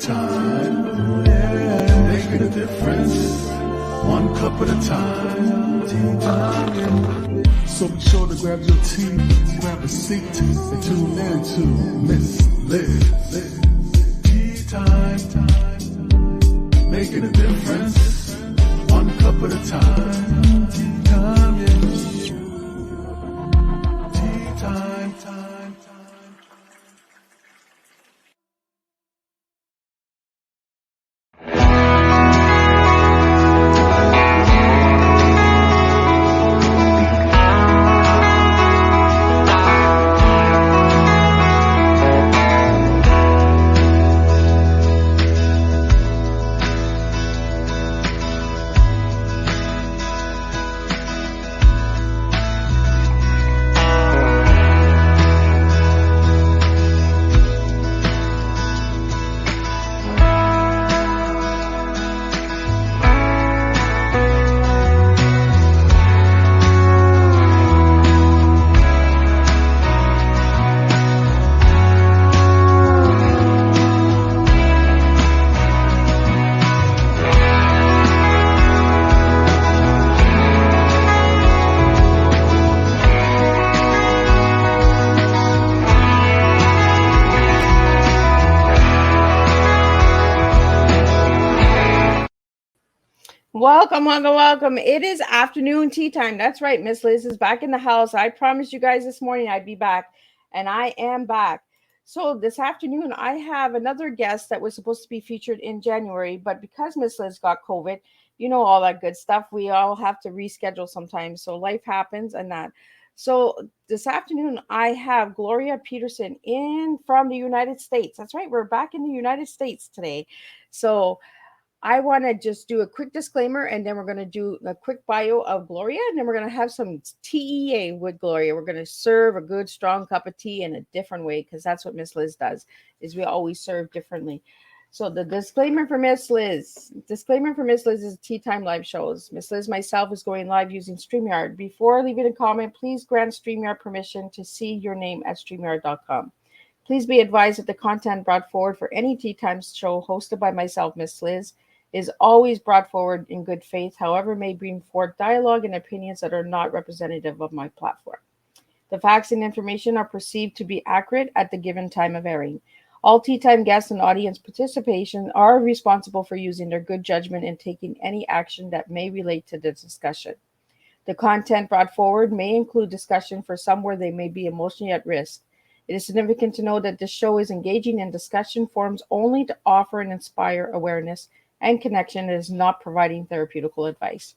time, yeah, making a difference, one cup at a time. Tea time, yeah. So be sure to grab your tea, grab a seat, and tune in to Miss Liz. Tea time, making a difference, one cup at a time. Tea time, yeah. Tea time, time. Welcome. It is afternoon tea time. That's right. Miss Liz is back in the house. I promised you guys this morning I'd be back, and I am back. So this afternoon, I have another guest that was supposed to be featured in January, but because Miss Liz got COVID, you know, all that good stuff, we all have to reschedule sometimes. So life happens and that. So this afternoon, I have Gloria Petersen in from the United States. That's right. We're back in the United States today. So I want to just do a quick disclaimer, and then we're going to do a quick bio of Gloria, and then we're going to have some TEA with Gloria. We're going to serve a good, strong cup of tea in a different way, because that's what Miss Liz does, is we always serve differently. So the disclaimer for Miss Liz is Tea Time live shows. Miss Liz, myself, is going live using StreamYard. Before leaving a comment, please grant StreamYard permission to see your name at StreamYard.com. Please be advised that the content brought forward for any Tea Time show hosted by myself, Miss Liz, is always brought forward in good faith, however, may bring forth dialogue and opinions that are not representative of my platform. The facts and information are perceived to be accurate at the given time of airing. All Tea Time guests and audience participation are responsible for using their good judgment and taking any action that may relate to the discussion. The content brought forward may include discussion for some where they may be emotionally at risk. It is significant to know that this show is engaging in discussion forums only to offer and inspire awareness and connection. Is not providing therapeutical advice.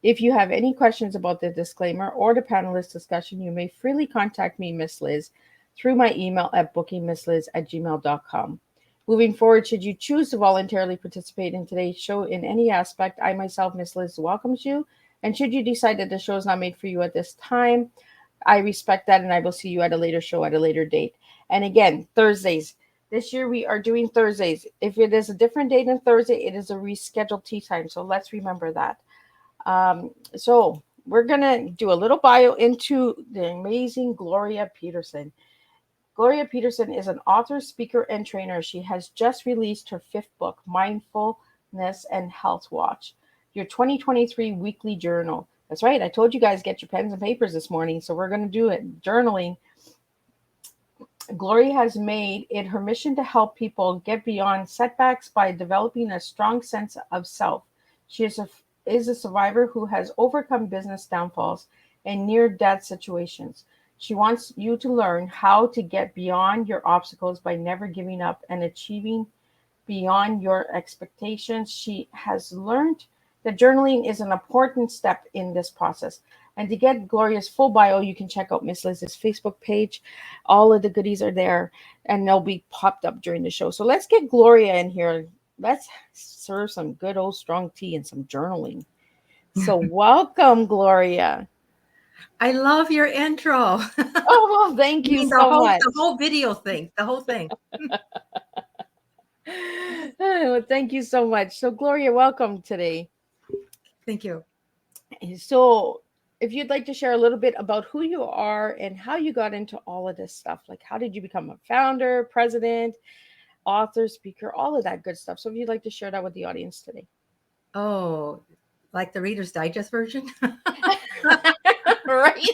If you have any questions about the disclaimer or the panelist discussion, you may freely contact me, Miss Liz, through my email at bookingmissliz@gmail.com. Moving forward, should you choose to voluntarily participate in today's show in any aspect, I myself, Miss Liz, welcomes you. And should you decide that the show is not made for you at this time, I respect that, and I will see you at a later show at a later date. And again, Thursdays. This year we are doing Thursdays. If it is a different date than Thursday, it is a rescheduled tea time. So let's remember that. So we're going to do a little bio into the amazing Gloria Petersen. Gloria Petersen is an author, speaker, and trainer. She has just released her 5th book, Mindfulness and Health Watch, your 2023 weekly journal. That's right. I told you guys get your pens and papers this morning. So we're going to do it. Journaling. Gloria has made it her mission to help people get beyond setbacks by developing a strong sense of self. She is a survivor who has overcome business downfalls and near-death situations. She wants you to learn how to get beyond your obstacles by never giving up and achieving beyond your expectations. She has learned that journaling is an important step in this process. And to get Gloria's full bio, you can check out Miss Liz's Facebook page. All of the goodies are there, and they'll be popped up during the show. So let's get Gloria in here. Let's serve some good old strong tea and some journaling. So welcome, Gloria. I love your intro. Oh, well, thank you so much. The whole video thing, the whole thing. Well, thank you so much. So, Gloria, welcome today. Thank you. So, if you'd like to share a little bit about who you are and how you got into all of this stuff, like how did you become a founder, president, author, speaker, all of that good stuff. So if you'd like to share that with the audience today. Oh, like the Reader's Digest version? Right?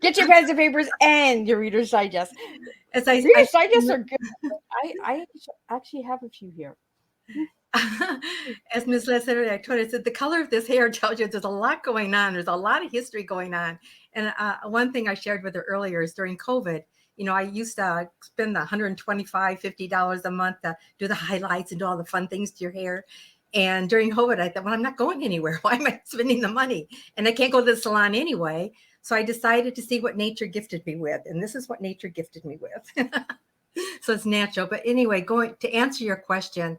Get your pens and papers and your Reader's Digest. As I, Reader's Digest are good. I actually have a few here. as Ms. Les said earlier, I told her, I said, the color of this hair tells you there's a lot going on. There's a lot of history going on. And one thing I shared with her earlier is during COVID, I used to spend the $125, $50 a month to do the highlights and do all the fun things to your hair. And during COVID, I thought, well, I'm not going anywhere. Why am I spending the money? And I can't go to the salon anyway. So I decided to see what nature gifted me with. And this is what nature gifted me with. So it's natural. But anyway, going to answer your question,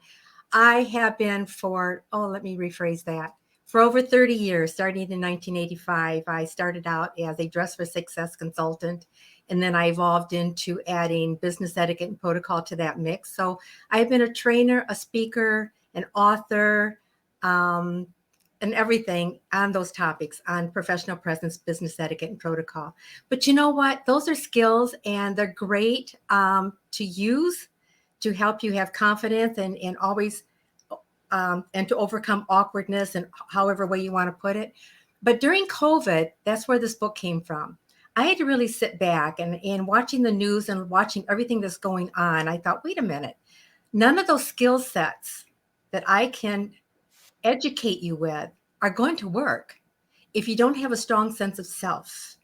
I have been let me rephrase that. For over 30 years, starting in 1985, I started out as a Dress for Success consultant, and then I evolved into adding business etiquette and protocol to that mix. So I've been a trainer, a speaker, an author, and everything on those topics on professional presence, business etiquette, and protocol. But you know what? Those are skills, and they're great to use to help you have confidence and always and to overcome awkwardness and however way you want to put it. But during COVID, that's where this book came from. I had to really sit back and watching the news and watching everything that's going on. I thought, wait a minute, none of those skill sets that I can educate you with are going to work if you don't have a strong sense of self.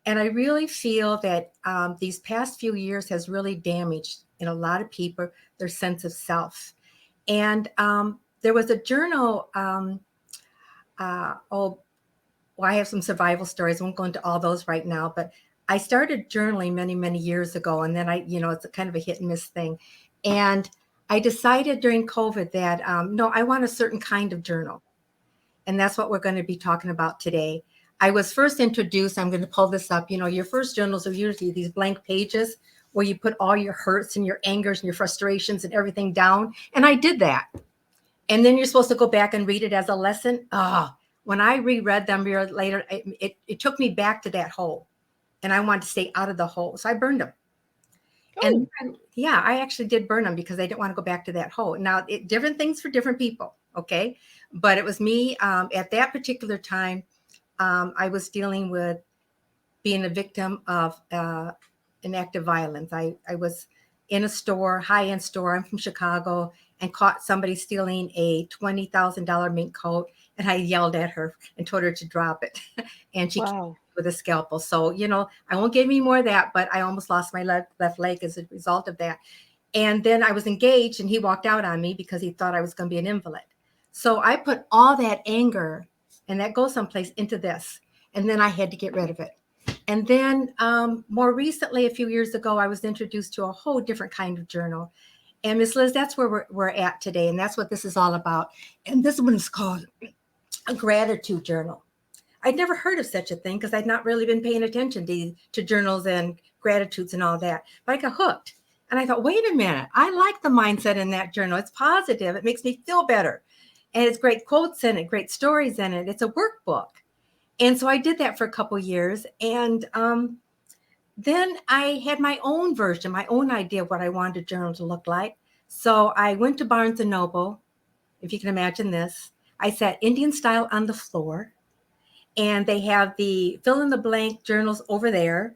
And I really feel that these past few years has really damaged in a lot of people their sense of self. And there was a journal. I have some survival stories. I won't go into all those right now, but I started journaling many, many years ago. And then it's a kind of a hit and miss thing. And I decided during COVID that, no, I want a certain kind of journal. And that's what we're going to be talking about today. I was first introduced, I'm going to pull this up. Your first journals are usually these blank pages where you put all your hurts and your angers and your frustrations and everything down. And I did that. And then you're supposed to go back and read it as a lesson. When I reread them years later, it took me back to that hole. And I wanted to stay out of the hole. So I burned them. Oh. And yeah, I actually did burn them because I didn't want to go back to that hole. Now, different things for different people. Okay. But it was me at that particular time. I was dealing with being a victim of an act of violence. I was in a store, high-end store. I'm from Chicago, and caught somebody stealing a $20,000 mink coat. And I yelled at her and told her to drop it. And she came with a scalpel. So, I won't give any more of that, but I almost lost my left leg as a result of that. And then I was engaged, and he walked out on me because he thought I was going to be an invalid. So I put all that anger, and that goes someplace, into this. And then I had to get rid of it. And then more recently, a few years ago, I was introduced to a whole different kind of journal. And Ms. Liz, that's where we're at today. And that's what this is all about. And this one is called a gratitude journal. I'd never heard of such a thing because I'd not really been paying attention to journals and gratitudes and all that. But I got hooked. And I thought, wait a minute, I like the mindset in that journal. It's positive. It makes me feel better. And it's great quotes in it, great stories in it. It's a workbook. And so I did that for a couple of years. And then I had my own version, my own idea of what I wanted a journal to look like. So I went to Barnes & Noble, if you can imagine this. I sat Indian style on the floor. And they have the fill-in-the-blank journals over there.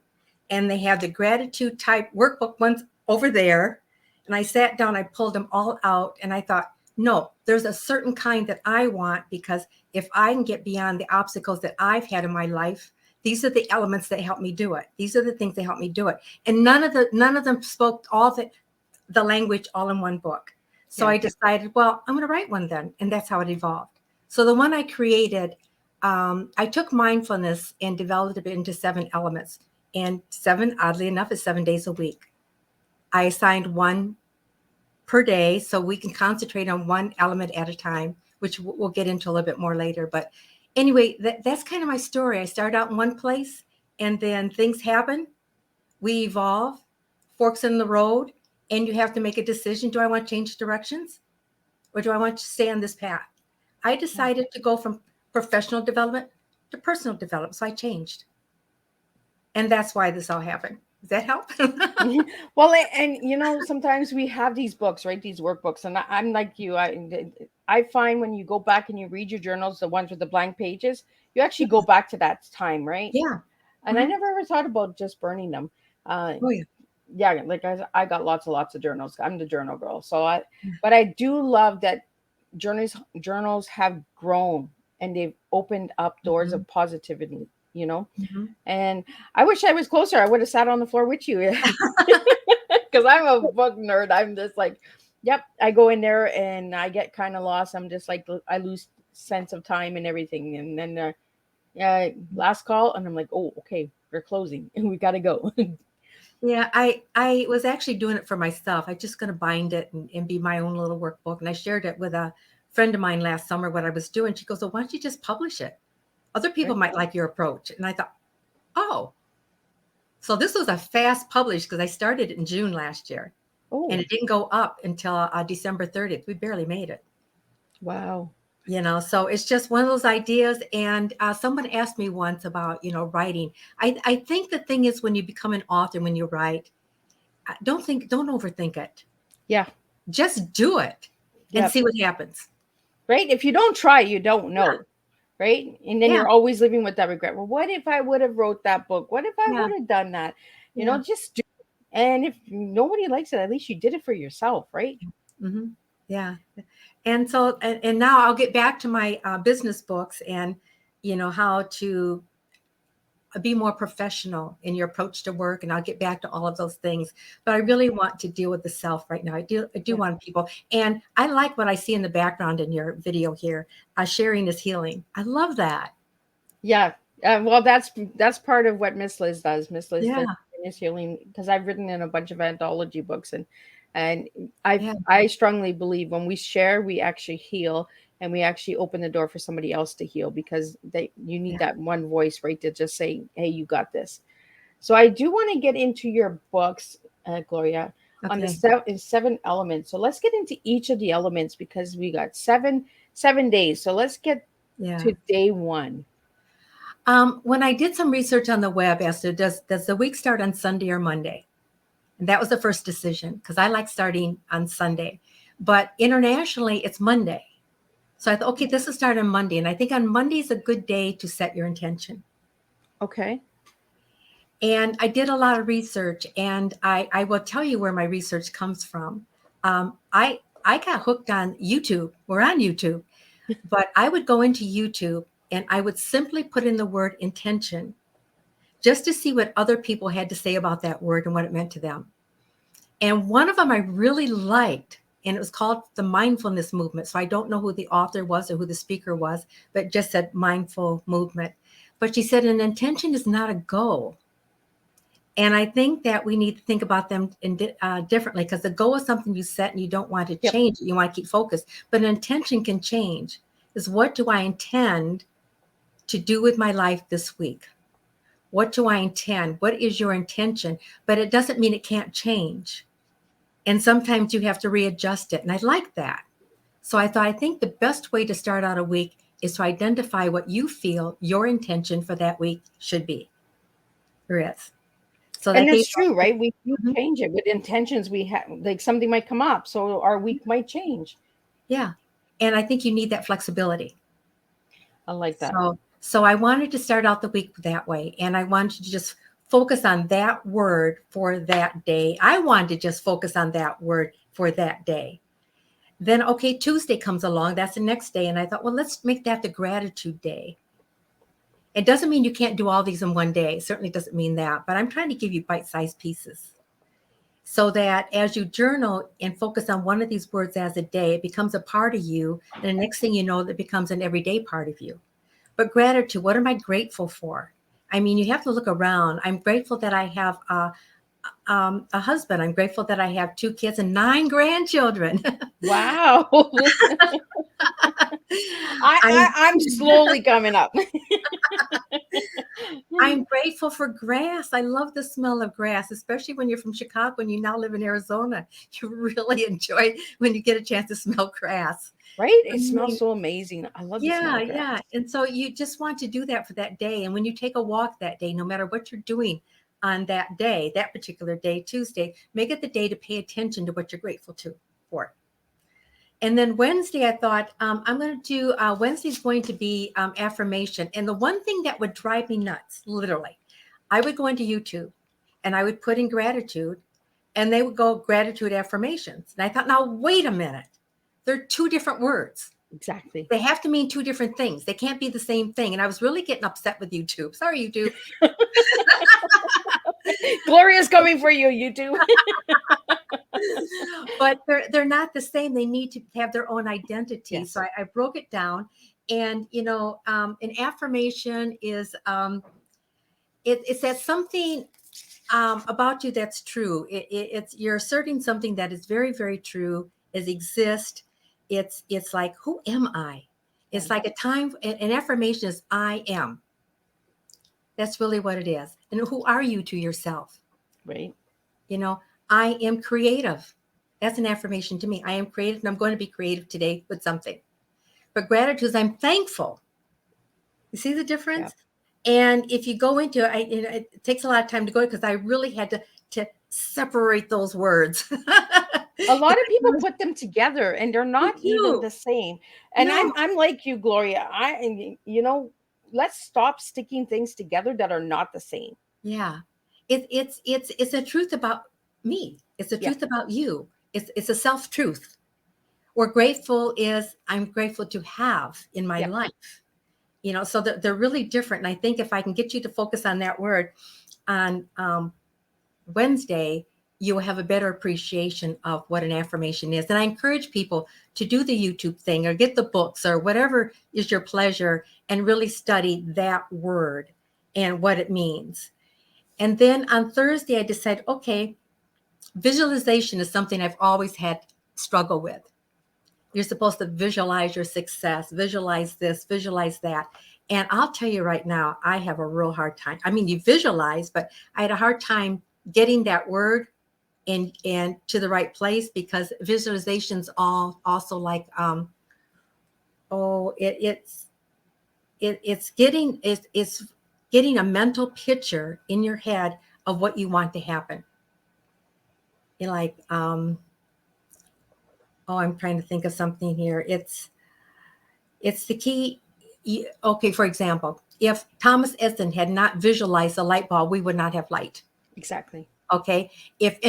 And they have the gratitude type workbook ones over there. And I sat down, I pulled them all out. And I thought, no, there's a certain kind that I want, because if I can get beyond the obstacles that I've had in my life, these are the elements that help me do it. These are the things that help me do it. And none of them spoke all the language all in one book. So I decided, well, I'm going to write one then. And that's how it evolved. So the one I created, I took mindfulness and developed it into 7 elements. And 7, oddly enough, is 7 days a week. I assigned one per day so we can concentrate on one element at a time, which we'll get into a little bit more later. But anyway, that's kind of my story. I started out in one place, and then things happen. We evolve, forks in the road, and you have to make a decision. Do I want to change directions, or do I want to stay on this path? I decided to go from professional development to personal development, so I changed. And that's why this all happened. Does that help? Well, and you know, sometimes we have these books, right? These workbooks, and I'm like you. I find when you go back and you read your journals, the ones with the blank pages, you actually go back to that time, right? Yeah. And I Mhm. never ever thought about just burning them. Uh, Oh yeah. yeah, like I got lots and lots of journals. I'm the journal girl. But I do love that journals have grown and they've opened up doors Mhm. of positivity, you know. Mhm. And I wish I was closer. I would have sat on the floor with you because I'm a book nerd. I'm just like, yep. I go in there and I get kind of lost. I'm just like I lose sense of time and everything. And then yeah, last call, and I'm like, oh, okay, we're closing, and we gotta go. Yeah, I was actually doing it for myself. I just going to bind it and be my own little workbook. And I shared it with a friend of mine last summer what I was doing. She goes, "Well, why don't you just publish it? Other people Right. might like your approach." And I thought, "Oh, so this was a fast publish because I started it in June last year, and Oh, it didn't go up until December 30th. We barely made it." wow. So it's just one of those ideas. And someone asked me once about writing. I think the thing is, when you become an author, when you write, don't overthink it. Yeah. Just do it and Yep. see what happens. Right. If you don't try, you don't Yeah. know. Right. And then Yeah. you're always living with that regret. Well, what if I would have wrote that book? What if I Yeah. would have done that? Yeah. Just do it. And if nobody likes it, at least you did it for yourself, right? Hmm. Yeah. And so, and now I'll get back to my business books and, how to be more professional in your approach to work. And I'll get back to all of those things. But I really want to deal with the self right now. I do Yeah. want people. And I like what I see in the background in your video here. Sharing is healing. I love that. Yeah. Well, that's part of what Miss Liz does. Miss Liz Yeah. does is healing because I've written in a bunch of anthology books and I Yeah. I strongly believe when we share, we actually heal and we actually open the door for somebody else to heal because you need Yeah. that one voice, right, to just say, "Hey, you got this." So I do want to get into your books, Gloria, on the Okay. seven elements. So let's get into each of the elements because we got seven days. So let's get Yeah. to day one. When I did some research on the web as to does the week start on Sunday or Monday? And that was the first decision because I like starting on Sunday. But internationally, it's Monday. So I thought, okay, this will start on Monday. And I think on Monday is a good day to set your intention. Okay. And I did a lot of research, and I will tell you where my research comes from. I got hooked on YouTube. We're on YouTube, but I would go into YouTube and I would simply put in the word intention just to see what other people had to say about that word and what it meant to them. And one of them I really liked, and it was called the mindfulness movement. So I don't know who the author was or who the speaker was, but it just said mindful movement. But she said an intention is not a goal. And I think that we need to think about them differently because the goal is something you set and you don't want to Yep. change it. You want to keep focused, but an intention can change. Is what do I intend to do with my life this week? What do I intend? What is your intention? But it doesn't mean it can't change. And sometimes you have to readjust it. And I like that. So I thought, I think the best way to start out a week is to identify what you feel your intention for that week should be or is. So And that gave, that's true, right? We do Mhm. change it with intentions. We have like something might come up, so our week might change. Yeah. And I think you need that flexibility. I like that. So I wanted to start out the week that way. And I wanted to just focus on that word for that day. I wanted to just focus on that word for that day. Then, okay, Tuesday comes along. That's the next day. And I thought, well, let's make that the gratitude day. It doesn't mean you can't do all these in one day. It certainly doesn't mean that. But I'm trying to give you bite-sized pieces so that as you journal and focus on one of these words as a day, it becomes a part of you. And the next thing you know, it becomes an everyday part of you. But gratitude, what am I grateful for? I mean, you have to look around. I'm grateful that I have a husband. I'm grateful that I have 2 kids and 9 grandchildren. Wow. I'm I'm slowly coming up. I'm grateful for grass. I love the smell of grass, especially when you're from Chicago and you now live in Arizona. You really enjoy when you get a chance to smell grass. Right? I It smells mean, so amazing. I love the smell yeah, of grass. yeah. And so you just want to do that for that day. And when you take a walk that day, no matter what you're doing, on that day, that particular day, Tuesday, make it the day to pay attention to what you're grateful for. And then Wednesday, I thought, I'm going to do, Wednesday's going to be affirmation. And the one thing that would drive me nuts, literally, I would go into YouTube and I would put in gratitude and they would go gratitude affirmations. And I thought, now, wait a minute. They're two different words. Exactly. They have to mean two different things. They can't be the same thing. And I was really getting upset with YouTube. Sorry, YouTube. Gloria's coming for you, YouTube. But they're not the same. They need to have their own identity. Yes. So I broke it down. And, an affirmation is, it says something about you that's true. It's you're asserting something that is very, very true, is exist. It's like, who am I? It's like an affirmation is I am. That's really what it is. And who are you to yourself? Right. I am creative. That's an affirmation to me. I am creative and I'm going to be creative today with something. But gratitude is I'm thankful. You see the difference? Yeah. And if you go into it, it takes a lot of time to go because I really had to separate those words. A lot of people put them together and they're not even the same. And No. I'm like you, Gloria. Let's stop sticking things together that are not the same. Yeah. It's a truth about me. It's a truth about you. It's a self-truth. Or grateful is I'm grateful to have in my life. So they're really different. And I think if I can get you to focus on that word on Wednesday, you will have a better appreciation of what an affirmation is. And I encourage people to do the YouTube thing or get the books or whatever is your pleasure and really study that word and what it means. And then on Thursday, I decided, okay, visualization is something I've always had struggle with. You're supposed to visualize your success, visualize this, visualize that. And I'll tell you right now, I have a real hard time. I mean, you visualize, but I had a hard time getting that word and to the right place because visualization's also like, it's getting a mental picture in your head of what you want to happen. You're like, I'm trying to think of something here. It's the key. Okay, for example, if Thomas Edison had not visualized the light bulb, we would not have light. Exactly. Okay. If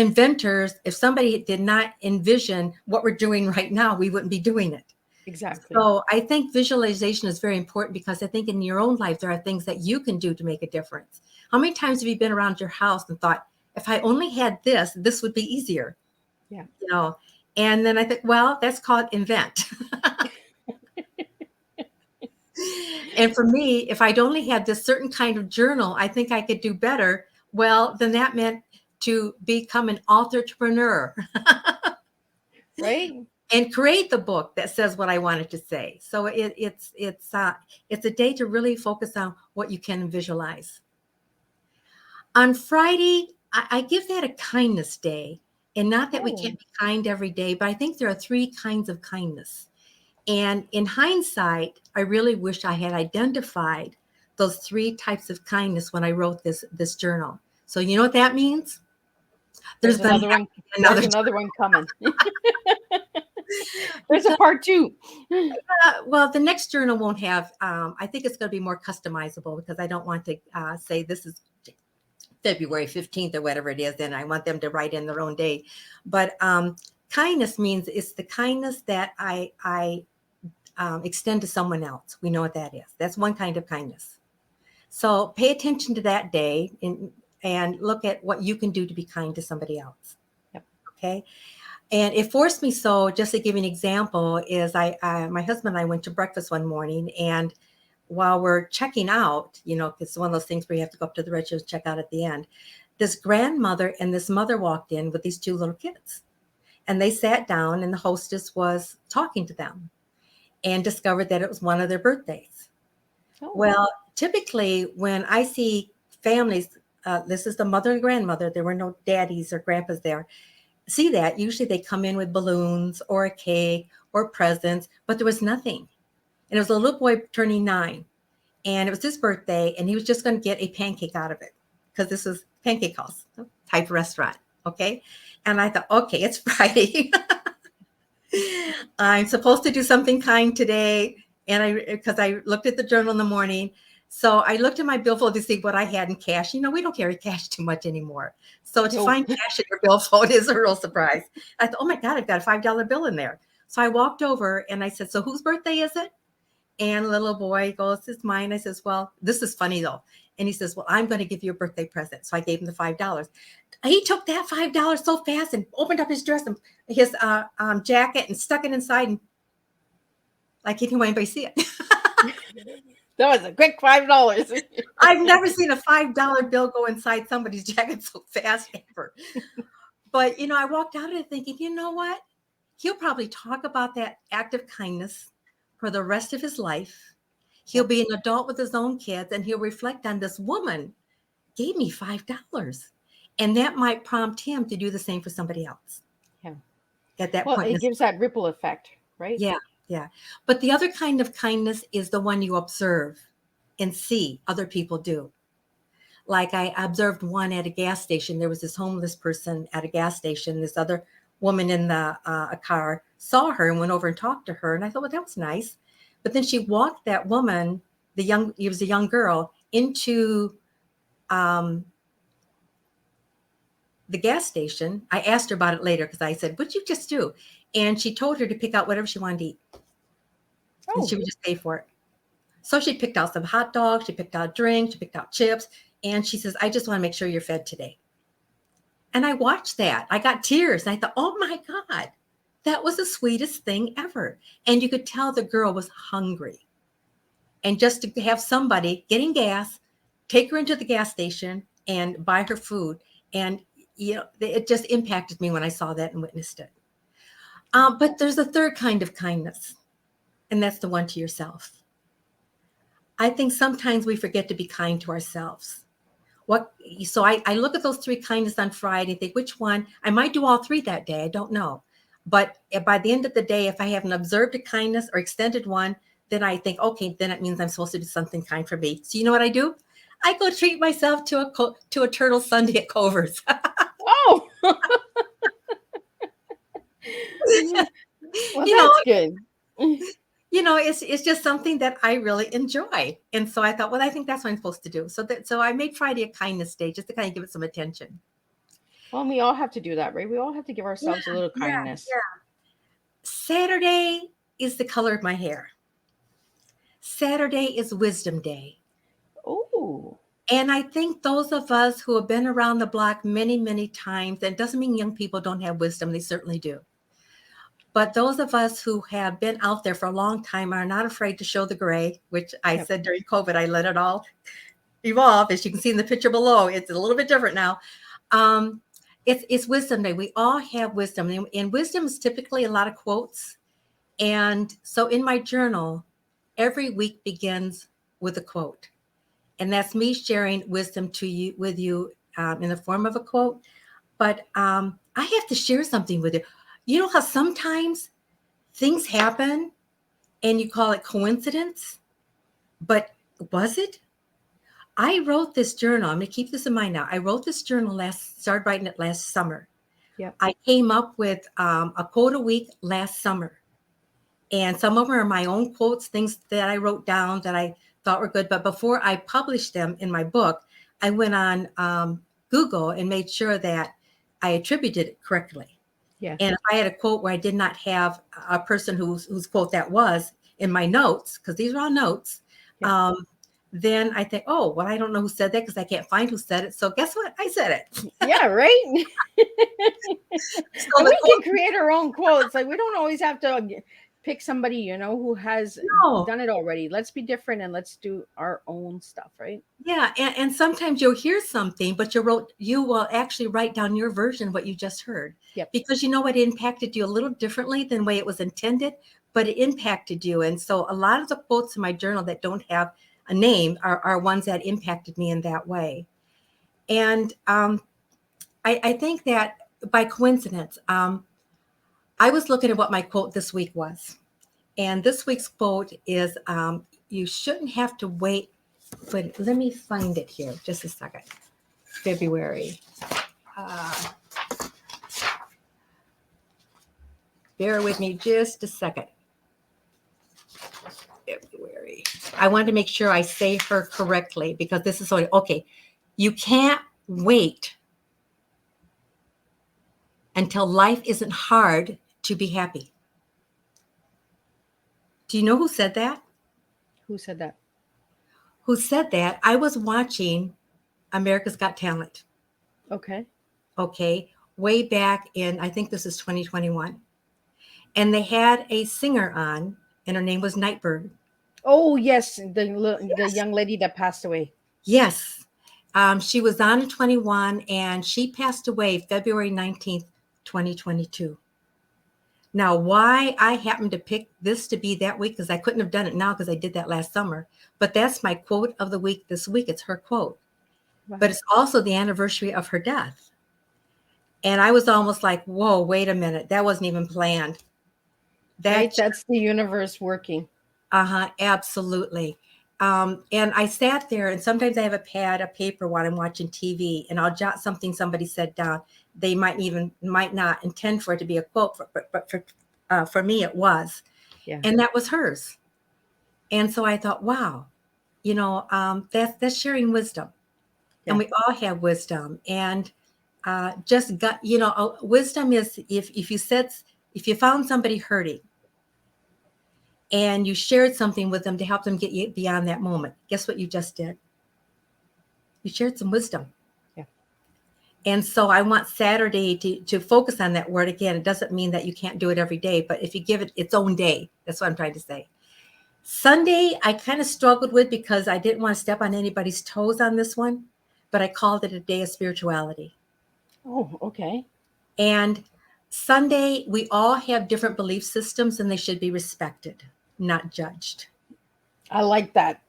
somebody did not envision what we're doing right now, we wouldn't be doing it. Exactly. So I think visualization is very important because I think in your own life, there are things that you can do to make a difference. How many times have you been around your house and thought, if I only had this would be easier? Yeah. And then I think, well, that's called invent. And for me, if I'd only had this certain kind of journal, I think I could do better. Well, then that meant to become an author-preneur. Right. And create the book that says what I wanted to say. So it's a day to really focus on what you can visualize. On Friday, I give that a kindness day. And not that we can't be kind every day, but I think there are 3 kinds of kindness. And in hindsight, I really wish I had identified those 3 types of kindness when I wrote this journal. So you know what that means? There's another one. There's another one coming. There's a part 2. Well, the next journal won't have. I think it's going to be more customizable because I don't want to say this is February 15th or whatever it is. Then I want them to write in their own day. But kindness means it's the kindness that I extend to someone else. We know what that is. That's one kind of kindness. So pay attention to that day and look at what you can do to be kind to somebody else. Yep. Okay. And it forced me. So just to give you an example is my husband and I went to breakfast one morning, and while we're checking out, it's one of those things where you have to go up to the register, check out at the end. This grandmother and this mother walked in with these 2 little kids, and they sat down and the hostess was talking to them and discovered that it was one of their birthdays. Oh. Well, typically when I see families, this is the mother and grandmother, there were no daddies or grandpas there. See that usually they come in with balloons or a cake or presents, but there was nothing. And it was a little boy turning 9, and it was his birthday, and he was just going to get a pancake out of it because this was pancake house type restaurant. Okay. And I thought, okay, it's Friday. I'm supposed to do something kind today. And because I looked at the journal in the morning. So I looked at my billfold to see what I had in cash. You know, we don't carry cash too much anymore. So to find cash in your billfold is a real surprise. I thought, oh my God, I've got a $5 bill in there. So I walked over and I said, so whose birthday is it? And the little boy goes, it's mine. I says, well, this is funny though. And he says, well, I'm going to give you a birthday present. So I gave him the $5. He took that $5 so fast and opened up his dress and his jacket and stuck it inside. And like he didn't want anybody to see it. That was a quick $5. I've never seen a $5 bill go inside somebody's jacket so fast ever. But, you know, I walked out of it thinking, you know what? He'll probably talk about that act of kindness for the rest of his life. He'll be an adult with his own kids, and he'll reflect on this woman gave me $5. And that might prompt him to do the same for somebody else. Yeah. At that point. point. It gives that ripple effect, right? Yeah. Yeah. But the other kind of kindness is the one you observe and see other people do. Like I observed one at a gas station. There was this homeless person at a gas station. This other woman in a car saw her and went over and talked to her. And I thought, well, that was nice. But then she walked that woman, it was a young girl, into the gas station. I asked her about it later because I said, what'd you just do? And she told her to pick out whatever she wanted to eat. And she would just pay for it. So she picked out some hot dogs. She picked out drinks. She picked out chips. And she says, I just want to make sure you're fed today. And I watched that. I got tears. And I thought, oh my God, that was the sweetest thing ever. And you could tell the girl was hungry. And just to have somebody getting gas, take her into the gas station and buy her food. And, you know, it just impacted me when I saw that and witnessed it. But there's a third kind of kindness. And that's the one to yourself. I think sometimes we forget to be kind to ourselves. So I look at those three kindness on Friday and think, which one? I might do all three that day. I don't know. But by the end of the day, if I haven't observed a kindness or extended one, then I think, okay, then it means I'm supposed to do something kind for me. So you know what I do? I go treat myself to a turtle sundae at Culver's. Oh, well, that's good. You know, it's just something that I really enjoy. And so I thought, well, I think that's what I'm supposed to do. So I made Friday a kindness day just to kind of give it some attention. Well, we all have to do that, right? We all have to give ourselves a little kindness. Yeah. Saturday is the color of my hair. Saturday is Wisdom Day. Oh. And I think those of us who have been around the block many, many times, and it doesn't mean young people don't have wisdom, they certainly do. But those of us who have been out there for a long time are not afraid to show the gray, which I said during COVID, I let it all evolve. As you can see in the picture below, it's a little bit different now. It's Wisdom Day. We all have wisdom. And wisdom is typically a lot of quotes. And so in my journal, every week begins with a quote. And that's me sharing wisdom with you in the form of a quote. But I have to share something with you. You know how sometimes things happen and you call it coincidence, but was it? I wrote this journal. I'm going to keep this in mind now. I wrote this journal started writing it last summer. Yep. I came up with a quote a week last summer. And some of them are my own quotes, things that I wrote down that I thought were good. But before I published them in my book, I went on Google and made sure that I attributed it correctly. Yeah. And if I had a quote where I did not have a person whose quote that was in my notes, because these are all notes, then I think, oh, well, I don't know who said that because I can't find who said it. So guess what? I said it. Yeah, right. So we can create our own quotes. Like we don't always have to pick somebody, you know, who has done it already. Let's be different and let's do our own stuff, right? Yeah. And sometimes you'll hear something, but you will actually write down your version of what you just heard. Yep. Because you know what, it impacted you a little differently than the way it was intended, but it impacted you. And so a lot of the quotes in my journal that don't have a name are ones that impacted me in that way. And I think that by coincidence, I was looking at what my quote this week was. And this week's quote is, you shouldn't have to wait. But let me find it here. Just a second. February. Bear with me just a second. February. I wanted to make sure I say her correctly because this is okay. You can't wait until life isn't hard to be happy. Do you know who said that? Who said that? Who said that? I was watching America's Got Talent. Okay. Okay. Way back in, I think this is 2021. And they had a singer on, and her name was Nightbird. Oh, yes. The young lady that passed away. Yes. She was on in 21 and she passed away February 19th, 2022. Now, why I happened to pick this to be that week, because I couldn't have done it now because I did that last summer, but that's my quote of the week this week. It's her quote. Wow. But it's also the anniversary of her death. And I was almost like, whoa, wait a minute. That wasn't even planned. Right? That's the universe working. Absolutely. And I sat there, and sometimes I have a pad of paper while I'm watching TV, and I'll jot something somebody said down. They might not intend for it to be a quote, but for me it was. Yeah. And that was hers. And so I thought, wow, that's sharing wisdom. Yeah. And we all have wisdom. And just got, wisdom is if you found somebody hurting, and you shared something with them to help them get you beyond that moment. Guess what you just did? You shared some wisdom. Yeah. And so I want Saturday to focus on that word again. It doesn't mean that you can't do it every day, but if you give it its own day, that's what I'm trying to say. Sunday, I kind of struggled with because I didn't want to step on anybody's toes on this one, but I called it a day of spirituality. Oh, okay. And Sunday, we all have different belief systems and they should be respected, not judged. I like that.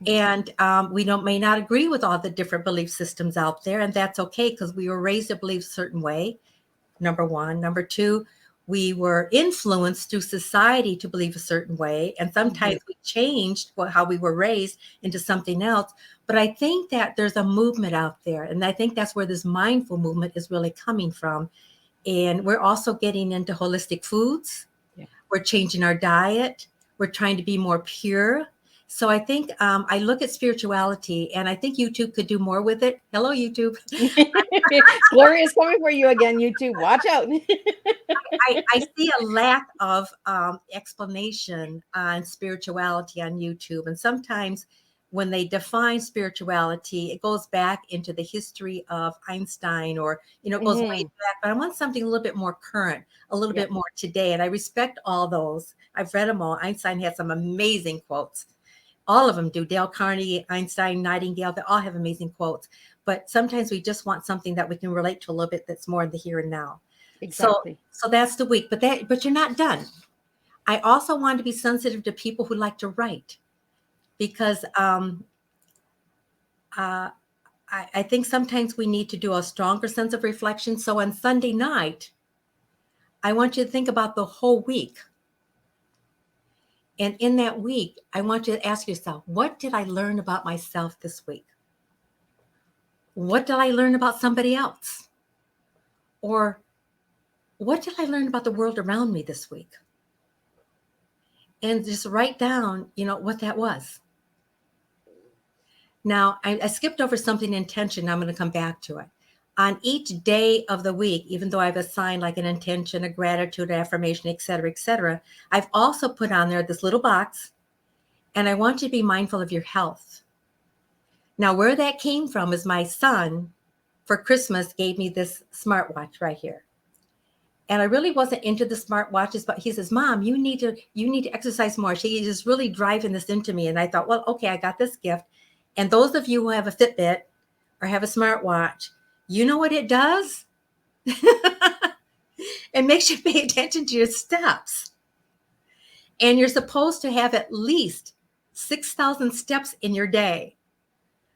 And we may not agree with all the different belief systems out there, and that's okay because we were raised to believe a certain way, number one. Number two, we were influenced through society to believe a certain way, and sometimes we changed how we were raised into something else. But I think that there's a movement out there, and I think that's where this mindful movement is really coming from. And we're also getting into holistic foods. Yeah. We're changing our diet. We're trying to be more pure. So I think I look at spirituality, and I think YouTube could do more with it. Hello, YouTube. Gloria is coming for you again, YouTube. Watch out. I see a lack of explanation on spirituality on YouTube. And sometimes when they define spirituality, it goes back into the history of Einstein, or, it goes way back. But I want something a little bit more current, a little bit more today. And I respect all those. I've read them all. Einstein had some amazing quotes. All of them do. Dale Carnegie, Einstein, Nightingale, they all have amazing quotes. But sometimes we just want something that we can relate to a little bit that's more in the here and now. Exactly. So that's the week. But you're not done. I also want to be sensitive to people who like to write, because I think sometimes we need to do a stronger sense of reflection. So on Sunday night, I want you to think about the whole week. And in that week, I want you to ask yourself, what did I learn about myself this week? What did I learn about somebody else? Or what did I learn about the world around me this week? And just write down, what that was. Now, I skipped over something intention. I'm going to come back to it. On each day of the week, even though I've assigned like an intention, a gratitude, affirmation, et cetera, I've also put on there this little box, and I want you to be mindful of your health. Now, where that came from is my son, for Christmas, gave me this smartwatch right here. And I really wasn't into the smartwatches, but he says, Mom, you need to exercise more. She is really driving this into me. And I thought, well, okay, I got this gift. And those of you who have a Fitbit or have a smartwatch, you know what it does? It makes you pay attention to your steps. And you're supposed to have at least 6,000 steps in your day.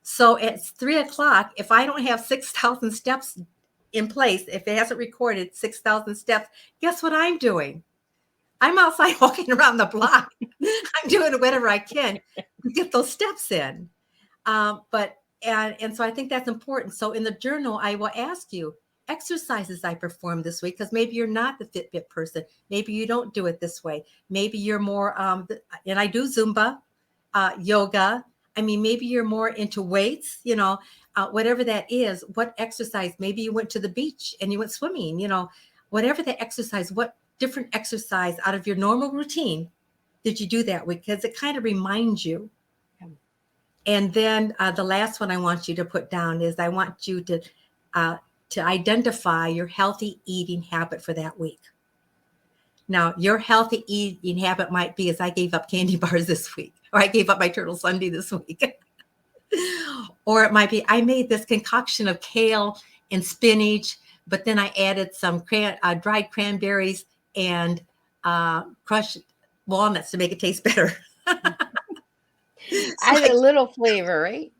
So at 3:00, if I don't have 6,000 steps in place, if it hasn't recorded 6,000 steps, guess what I'm doing? I'm outside walking around the block. I'm doing whatever I can to get those steps in. But And so I think that's important. So in the journal, I will ask you exercises I performed this week, because maybe you're not the Fitbit person. Maybe you don't do it this way. Maybe you're more, and I do Zumba, yoga. I mean, maybe you're more into weights, whatever that is. What exercise? Maybe you went to the beach and you went swimming, whatever the exercise, what different exercise out of your normal routine did you do that week? Because it kind of reminds you. And then the last one I want you to put down is I want you to identify your healthy eating habit for that week. Now, your healthy eating habit might be, as I gave up candy bars this week, or I gave up my turtle sundae this week. Or it might be, I made this concoction of kale and spinach, but then I added some dried cranberries and crushed walnuts to make it taste better. Add a little flavor, right?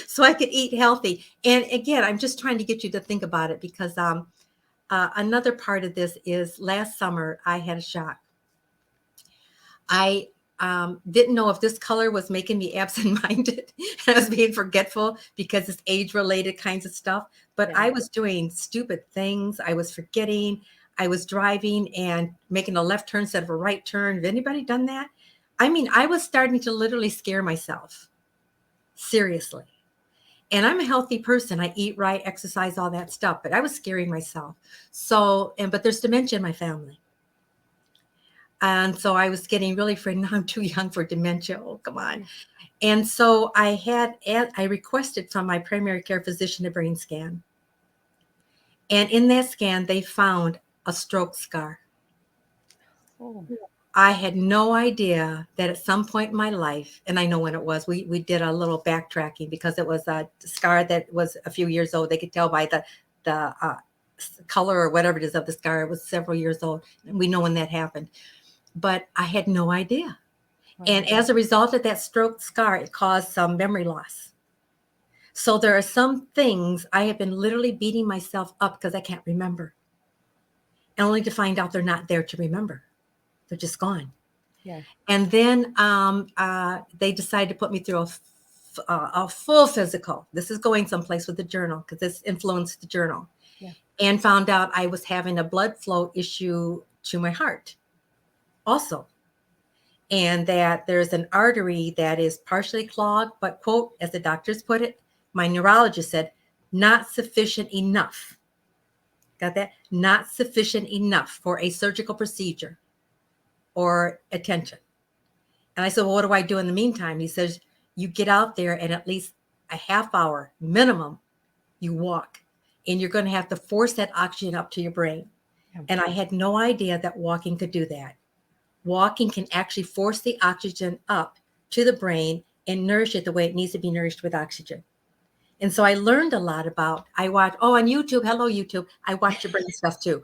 So I could eat healthy. And again, I'm just trying to get you to think about it, because another part of this is last summer I had a shock. I didn't know if this color was making me absent-minded. I was being forgetful because it's age-related kinds of stuff. But Yeah. I was doing stupid things. I was forgetting. I was driving and making a left turn instead of a right turn. Have anybody done that? I mean, I was starting to literally scare myself. Seriously. And I'm a healthy person. I eat right, exercise, all that stuff, but I was scaring myself. But there's dementia in my family. And so I was getting really afraid. Now I'm too young for dementia. Oh, come on. And so I requested from my primary care physician a brain scan. And in that scan, they found a stroke scar. Oh. I had no idea that at some point in my life, and I know when it was, we did a little backtracking because it was a scar that was a few years old. They could tell by the color or whatever it is of the scar. It was several years old. And we know when that happened. But I had no idea. Wow. And as a result of that stroke scar, it caused some memory loss. So there are some things I have been literally beating myself up because I can't remember. And only to find out they're not there to remember. They're just gone. Yeah. And then they decided to put me through a full physical. This is going someplace with the journal because this influenced the journal. Yeah. And found out I was having a blood flow issue to my heart also. And that there's an artery that is partially clogged, but quote, as the doctors put it, my neurologist said, not sufficient enough. Got that? Not sufficient enough for a surgical procedure or attention. And I said, well, what do I do in the meantime? He says, you get out there and at least a half hour minimum, you walk, and you're going to have to force that oxygen up to your brain. Okay. And I had no idea that walking could do that. Walking can actually force the oxygen up to the brain and nourish it the way it needs to be nourished with oxygen. And so I learned a lot about, on YouTube, hello, YouTube, I watch your brain stuff too.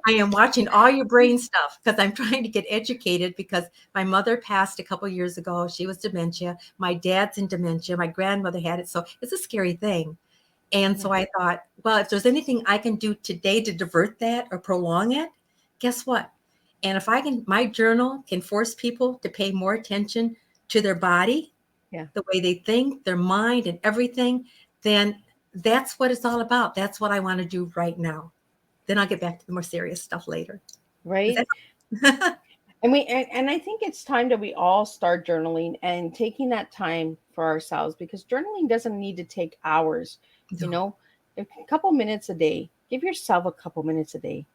I am watching all your brain stuff because I'm trying to get educated because my mother passed a couple of years ago. She was dementia. My dad's in dementia. My grandmother had it. So it's a scary thing. And so I thought, well, if there's anything I can do today to divert that or prolong it, guess what? And if my journal can force people to pay more attention to their body, the way they think, their mind and everything, then that's what it's all about. That's what I want to do right now. Then I'll get back to the more serious stuff later. Right. And I think it's time that we all start journaling and taking that time for ourselves, because journaling doesn't need to take hours. No. A couple minutes a day. Give yourself a couple minutes a day,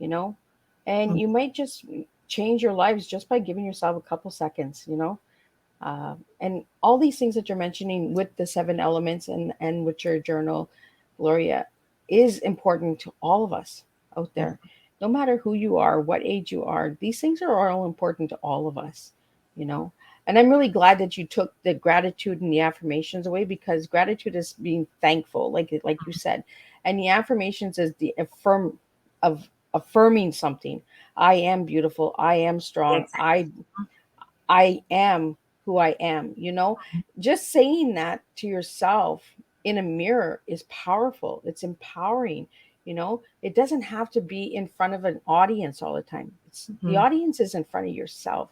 and you might just change your lives just by giving yourself a couple seconds, and all these things that you're mentioning with the 7 elements and with your journal, Gloria, is important to all of us out there. No matter who you are, what age you are, these things are all important to all of us, And I'm really glad that you took the gratitude and the affirmations away, because gratitude is being thankful, like you said. And the affirmations is the affirming something. I am beautiful. I am strong. I am who I am, Just saying that to yourself in a mirror is powerful. It's empowering. It doesn't have to be in front of an audience all the time. The audience is in front of yourself.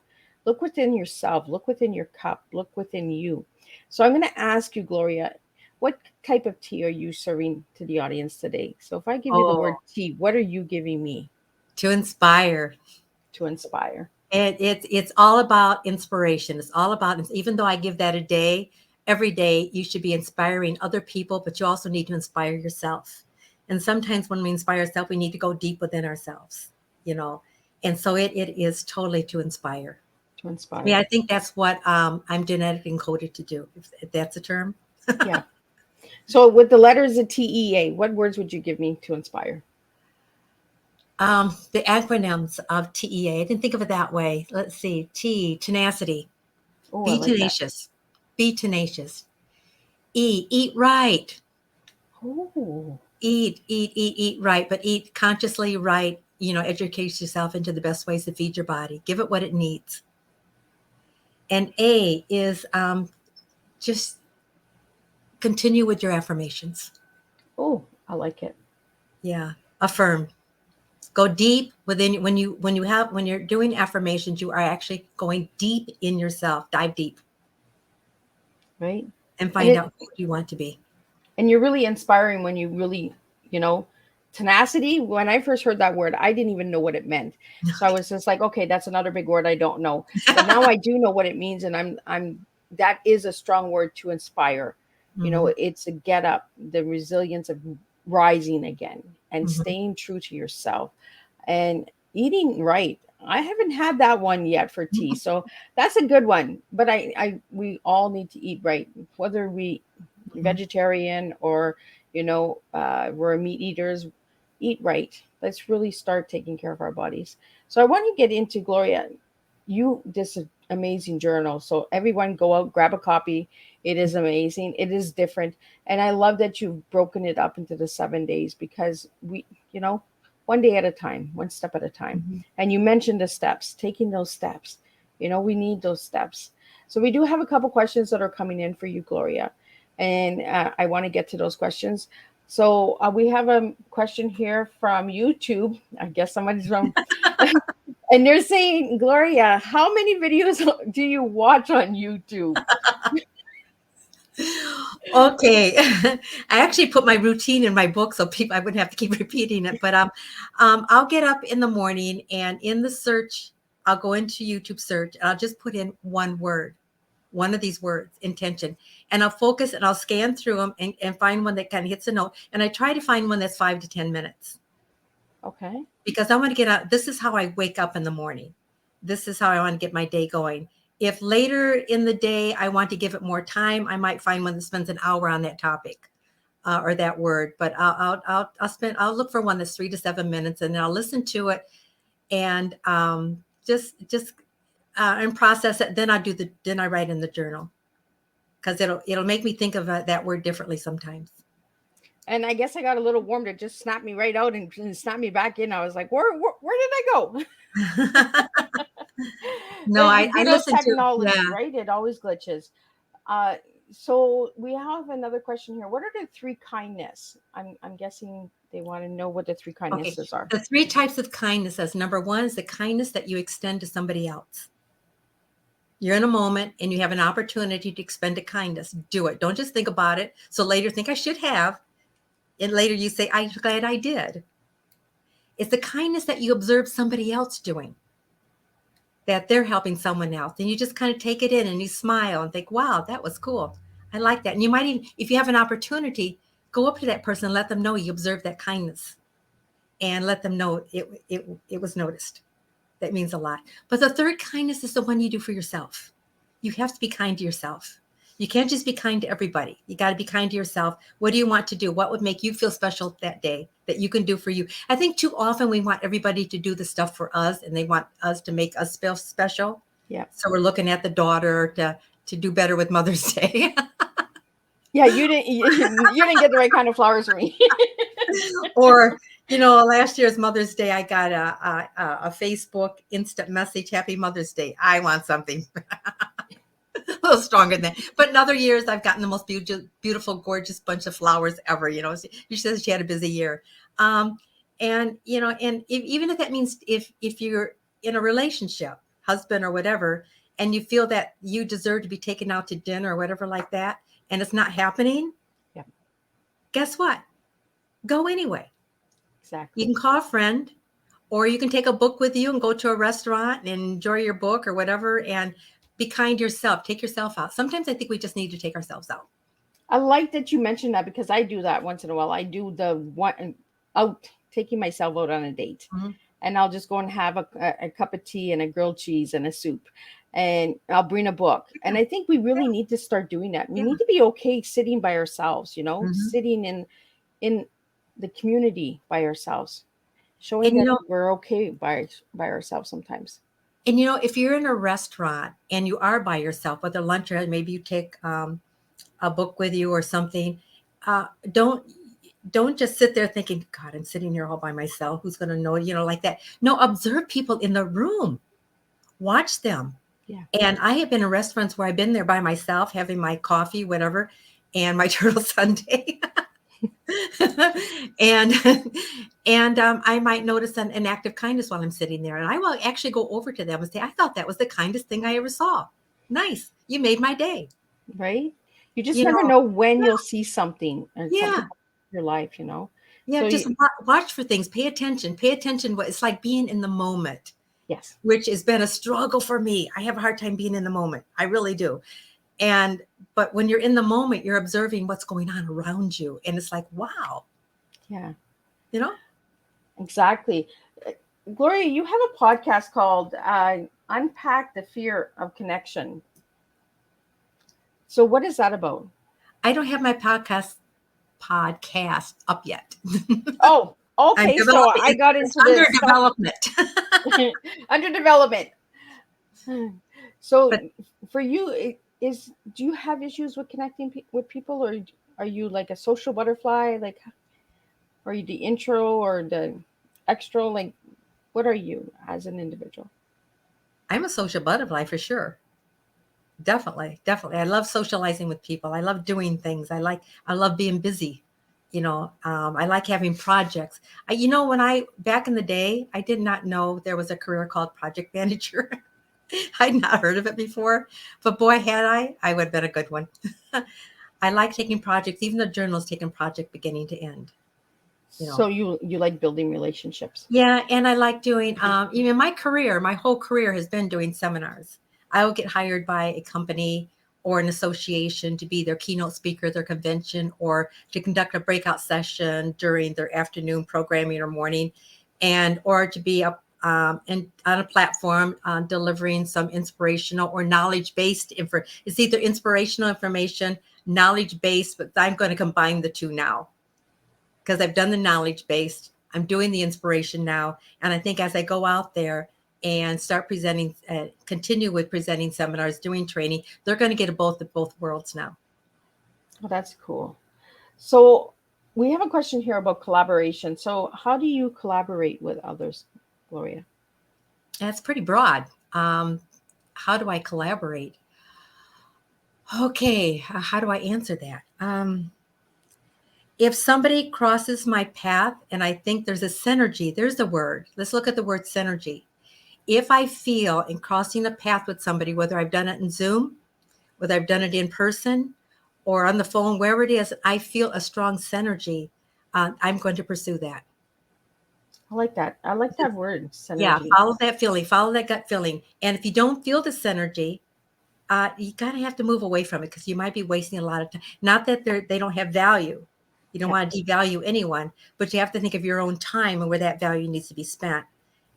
Look within yourself, look within your cup, look within you. So I'm going to ask you, Gloria, what type of tea are you serving to the audience today? So if I give you the word Oh, tea, what are you giving me to inspire. to inspire? It's all about inspiration. It's all about, even though I give that a day, every day you should be inspiring other people, but you also need to inspire yourself. And sometimes when we inspire ourselves, we need to go deep within ourselves, you know. And so it is totally to inspire. To I mean, inspire. I think that's what I'm genetically encoded to do, if that's a term. Yeah. So with the letters of TEA, what words would you give me to inspire? The acronyms of TEA, I didn't think of it that way. Let's see. Tenacity. Oh, I Be like that. tenacious. Be tenacious. Eat right. Oh, Eat right, but eat consciously right. Educate yourself into the best ways to feed your body. Give it what it needs. And A is just continue with your affirmations. oh, I like it. Yeah, affirm. Go deep within. When you're doing affirmations, you are actually going deep in yourself. Dive deep Right. and And find it out who you want to be. and you're really inspiring when you really, you know, tenacity. When I first heard that word, I didn't even know what it meant. So I was just like, okay, that's another big word I don't know. But now I do know what it means, and I'm that is a strong word to inspire. You know, Mhm, it's a get up, the resilience of rising again and mhm, staying true to yourself and eating right. I haven't had that one yet for tea. So that's a good one. But we all need to eat right, whether we mhm. vegetarian or we're meat eaters. Eat right. Let's really start taking care of our bodies. So I want to get into, Gloria, you this amazing journal, so everyone go out, grab a copy. It is amazing, it is different, and I love that you've broken it up into the 7 days, because we, you know one day at a time, one step at a time. Mhm. And you mentioned the steps, taking those steps. We need those steps. So we do have a couple questions that are coming in for you, Gloria, and I want to get to those questions. So we have a question here from YouTube. I guess somebody's from, and they're saying, Gloria, how many videos do you watch on YouTube? Okay. I actually put my routine in my book so people I wouldn't have to keep repeating it. But I'll get up in the morning and in the search, I'll go into YouTube search and I'll just put in one word, one of these words, intention. And I'll focus and I'll scan through them and find one that kind of hits a note. And I try to find one that's 5 to 10 minutes Okay. because I want to get out. This is how I wake up in the morning. This is how I want to get my day going. If later in the day I want to give it more time, I might find one that spends an hour on that topic or that word. But I'll look for one that's 3 to 7 minutes, and then I'll listen to it and just and process it. Then I write in the journal because it'll make me think of that word differently sometimes. And I guess I got a little warm to just snap me right out and snap me back in. I was like, where did I go? No, But I good old listen to technology, yeah. right? It always glitches. Uh, so we have another question here. What are the three kindness? I'm guessing they want to know what the three Okay. kindnesses are. The three types of kindness, as number one, is the kindness that you extend to somebody else. You're in a moment and you have an opportunity to expend a kindness. Do it. Don't just think about it. So later think I should have. And later you say, I'm glad I did. It's the kindness that you observe somebody else doing, that they're helping someone else. And you just kind of take it in and you smile and think, wow, that was cool. I like that. And you might even, if you have an opportunity, go up to that person and let them know you observed that kindness and let them know it was noticed. That means a lot. But the third kindness is the one you do for yourself. You have to be kind to yourself. You can't just be kind to everybody. You got to be kind to yourself. What do you want to do? What would make you feel special that day that you can do for you? I think too often we want everybody to do the stuff for us and they want us to make us feel special. Yeah. So we're looking at the daughter to do better with Mother's Day. Yeah, you didn't get the right kind of flowers for me. Or, last year's Mother's Day, I got a Facebook instant message, Happy Mother's Day. I want something a little stronger than that. But in other years, I've gotten the most beautiful, gorgeous bunch of flowers ever. She says she had a busy year. And even if that means if you're in a relationship, husband or whatever, and you feel that you deserve to be taken out to dinner or whatever like that, and it's not happening, Yeah. Guess what? Go anyway. Exactly. You can call a friend, or you can take a book with you and go to a restaurant and enjoy your book or whatever, and be kind to yourself. Take yourself out. Sometimes I think we just need to take ourselves out. I like that you mentioned that because I do that once in a while. I do the one out, taking myself out on a date. Mhm. And I'll just go and have a cup of tea and a grilled cheese and a soup. And I'll bring a book. And I think we really need to start doing that. We Yeah. need to be okay sitting by ourselves, Mhm. sitting in the community by ourselves, showing And you that know, we're okay by ourselves sometimes. and you know, if you're in a restaurant and you are by yourself, whether lunch or maybe you take a book with you or something, don't just sit there thinking, God, I'm sitting here all by myself. Who's going to know? Like that. No, observe people in the room. Watch them. Yeah. And I have been in restaurants where I've been there by myself, having my coffee, whatever, and my turtle sundae. and I might notice an act of kindness while I'm sitting there, and I will actually go over to them and say, I thought that was the kindest thing I ever saw. Nice, you made my day. Right? You just You never know, know when you'll see something and something yeah, in your life. yeah. So Just watch for things. Pay attention. Pay attention. What it's like being in the moment, yes. which has been a struggle for me. I have a hard time being in the moment. I really do. But when you're in the moment, you're observing what's going on around you, and it's like, wow, Yeah. you know. Exactly. Gloria, you have a podcast called Unpack the Fear of Connection. So what is that about? I don't have my podcast up yet. Oh, I'm okay. So developing. I got It's into under this stuff development. under development. So But for you, do you have issues with connecting with people, or are you like a social butterfly? Like, are you the intro or the extra? Like, what are you as an individual? I'm a social butterfly for sure. Definitely, definitely. I love socializing with people. I love doing things. I love being busy. I like having projects. When back in the day, I did not know there was a career called project manager. I'd not heard of it before, but boy, had I would have been a good one. I like taking projects, even the journal's taking project beginning to end. So you like building relationships. Yeah, and I like doing, even my whole career has been doing seminars. I will get hired by a company or an association to be their keynote speaker, their convention, or to conduct a breakout session during their afternoon programming or morning, or to be up on a platform delivering some inspirational or knowledge-based info. It's either inspirational information, knowledge-based, but I'm going to combine the two now because I've done the knowledge-based. I'm doing the inspiration now. And I think as I go out there and start presenting, continue with presenting seminars, doing training, they're going to get both worlds now. Oh, that's cool. So we have a question here about collaboration. So how do you collaborate with others, Gloria? That's pretty broad. How do I collaborate? Okay, how do I answer that? If somebody crosses my path and I think there's a synergy, there's the word. Let's look at the word synergy. If I feel in crossing a path with somebody, whether I've done it in Zoom, whether I've done it in person or on the phone, wherever it is, I feel a strong synergy, I'm going to pursue that. I like that. I like that word, Yeah, synergy. follow that feeling, follow that gut feeling. And if you don't feel the synergy, you kind of have to move away from it because you might be wasting a lot of time. Not that they don't have value. You don't want to devalue anyone, but you have to think of your own time and where that value needs to be spent.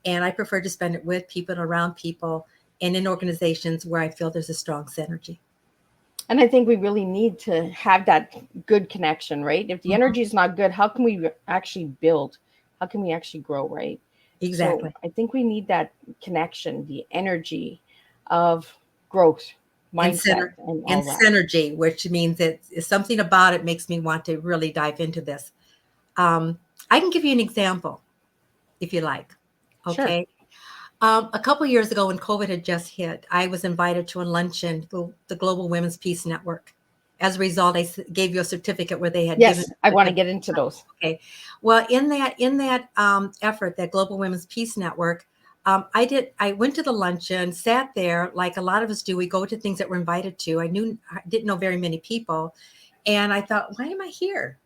And I prefer to spend it with people and around people and in organizations where I feel there's a strong synergy. And I think we really need to have that good connection, right? If the energy is not good, how can we actually build? How can we actually grow, right? Exactly. So I think we need that connection, the energy of growth, mindset, and all that. Synergy, which means that something about it makes me want to really dive into this. I can give you an example if you like. Okay. Sure. A couple of years ago when COVID had just hit, I was invited to a luncheon, the Global Women's Peace Network. As a result, I gave you a certificate where they had Yes, given. I want to get into those. Okay. Well, in that effort, that Global Women's Peace Network, I went to the luncheon, sat there like a lot of us do. We go to things that we're invited to. I didn't know very many people. And I thought, why am I here?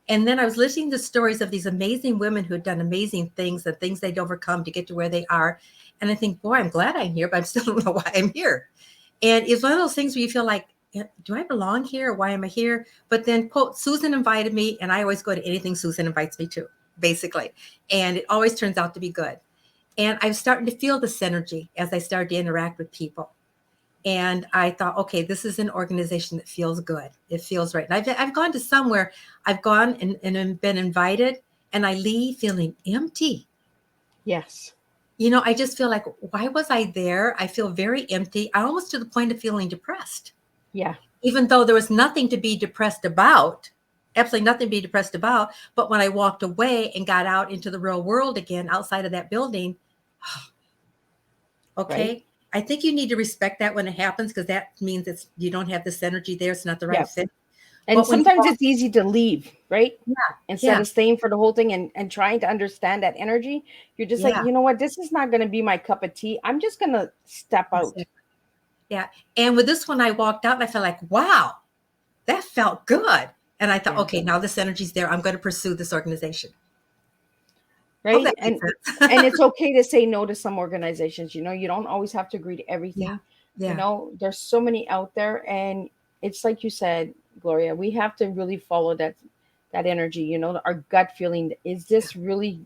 And then I was listening to stories of these amazing women who had done amazing things, the things they'd overcome to get to where they are. And I think, boy, I'm glad I'm here, but I still don't know why I'm here. And it's one of those things where you feel like, do I belong here? Why am I here? But then, quote, Susan invited me, and I always go to anything Susan invites me to, basically. And it always turns out to be good. And I was starting to feel the synergy as I started to interact with people. And I thought, okay, this is an organization that feels good. It feels right. And I've gone to somewhere, I've gone and been invited, and I leave feeling empty. Yes. You know, I just feel like, why was I there? I feel very empty. I almost to the point of feeling depressed. Yeah. Even though there was nothing to be depressed about, absolutely nothing to be depressed about. But when I walked away and got out into the real world again, outside of that building, okay, right. I think you need to respect that when it happens, because that means you don't have this energy there. It's not the right fit. And but sometimes it's easy to leave, right? Yeah. Instead of staying for the whole thing and trying to understand that energy, you're just like, you know what? This is not going to be my cup of tea. I'm just going to step out. Yeah. And with this one, I walked out and I felt like, wow, that felt good. And I thought, okay, now this energy's there. I'm going to pursue this organization. Right. And it's okay to say no to some organizations. You know, you don't always have to agree to everything. Yeah. You know, there's so many out there. And it's like you said, Gloria, we have to really follow that energy, you know, our gut feeling. Is this really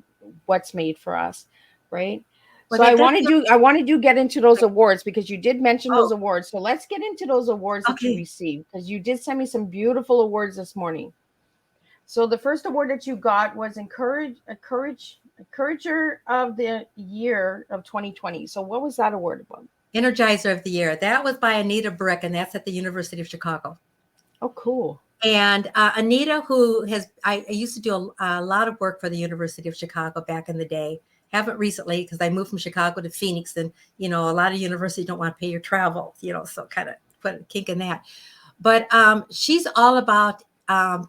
what's made for us? Right. Well, so I wanted to get into those awards, because you did mention those awards. So let's get into those awards that you received, because you did send me some beautiful awards this morning. So the first award that you got was Encourager of the Year of 2020. So what was that award about? Energizer of the Year. That was by Anita Brick, and that's at the University of Chicago. Oh, cool. And Anita, I used to do a lot of work for the University of Chicago back in the day. Haven't recently, because I moved from Chicago to Phoenix, and, you know, a lot of universities don't want to pay your travel, you know, so kind of put a kink in that. But she's all about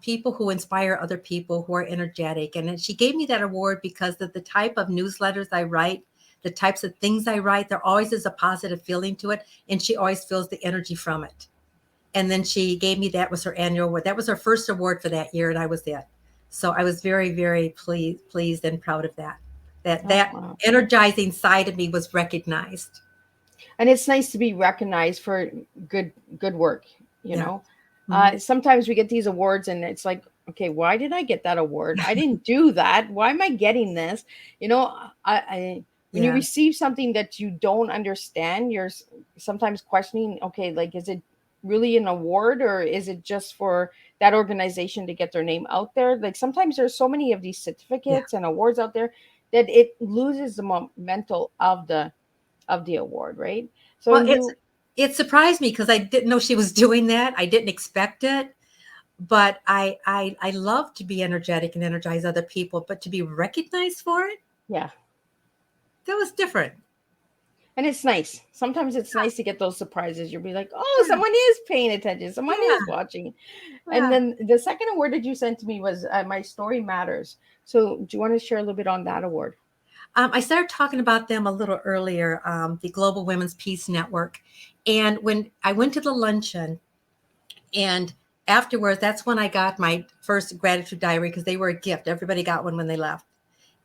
people who inspire other people, who are energetic. And she gave me that award because of the type of newsletters I write, the types of things I write. There always is a positive feeling to it, and she always feels the energy from it. And then she gave me, that was her annual award. That was her first award for that year, and I was it. So I was very, very pleased and proud of that. That energizing side of me was recognized. And it's nice to be recognized for good work, you know. Sometimes we get these awards and it's like, okay, why did I get that award? I didn't do that. Why am I getting this? You know, when you receive something that you don't understand, you're sometimes questioning, okay, like, is it really an award, or is it just for that organization to get their name out there? Like, sometimes there's so many of these certificates and awards out there that it loses the momentum of the award, right? So well, it surprised me, because I didn't know she was doing that. I didn't expect it, but I love to be energetic and energize other people, but to be recognized for it, that was different. And it's nice. Sometimes it's nice to get those surprises. You'll be like, oh, someone is paying attention. Someone is watching. And then the second award that you sent to me was My Story Matters. So do you want to share a little bit on that award? I started talking about them a little earlier, the Global Women's Peace Network. And when I went to the luncheon, and afterwards, that's when I got my first gratitude diary, because they were a gift. Everybody got one when they left.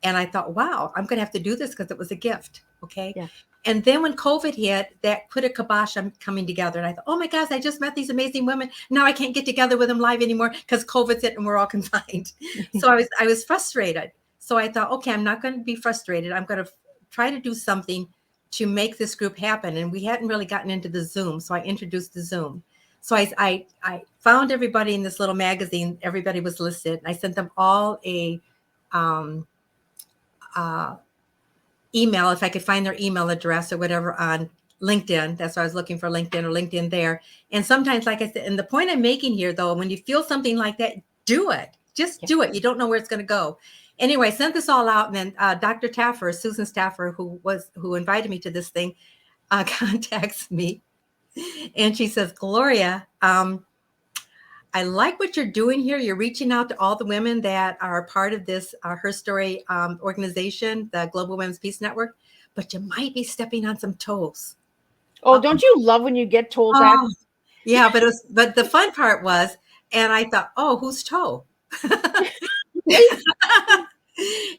And I thought, wow, I'm going to have to do this because it was a gift. Okay. Yeah. And then when COVID hit, that put a kibosh on coming together. And I thought, oh my gosh, I just met these amazing women. Now I can't get together with them live anymore because COVID's hit and we're all confined. So I was frustrated. So I thought, okay, I'm not going to be frustrated. I'm going to try to do something to make this group happen. And we hadn't really gotten into the Zoom. So I introduced the Zoom. So I found everybody in this little magazine. Everybody was listed. I sent them all a email, if I could find their email address or whatever, on LinkedIn. That's why I was looking for LinkedIn or LinkedIn there. And sometimes, like I said, and the point I'm making here, though, when you feel something like that, do it. Just do it. You don't know where it's going to go. Anyway, I sent this all out, and then Dr. Taffer, Susan Staffer, who invited me to this thing, contacts me, and she says, Gloria, I like what you're doing here. You're reaching out to all the women that are part of this Her Story organization, the Global Women's Peace Network. but you might be stepping on some toes. Oh, don't you love when you get told that? Oh, yeah, but the fun part was, and I thought, oh, whose toe?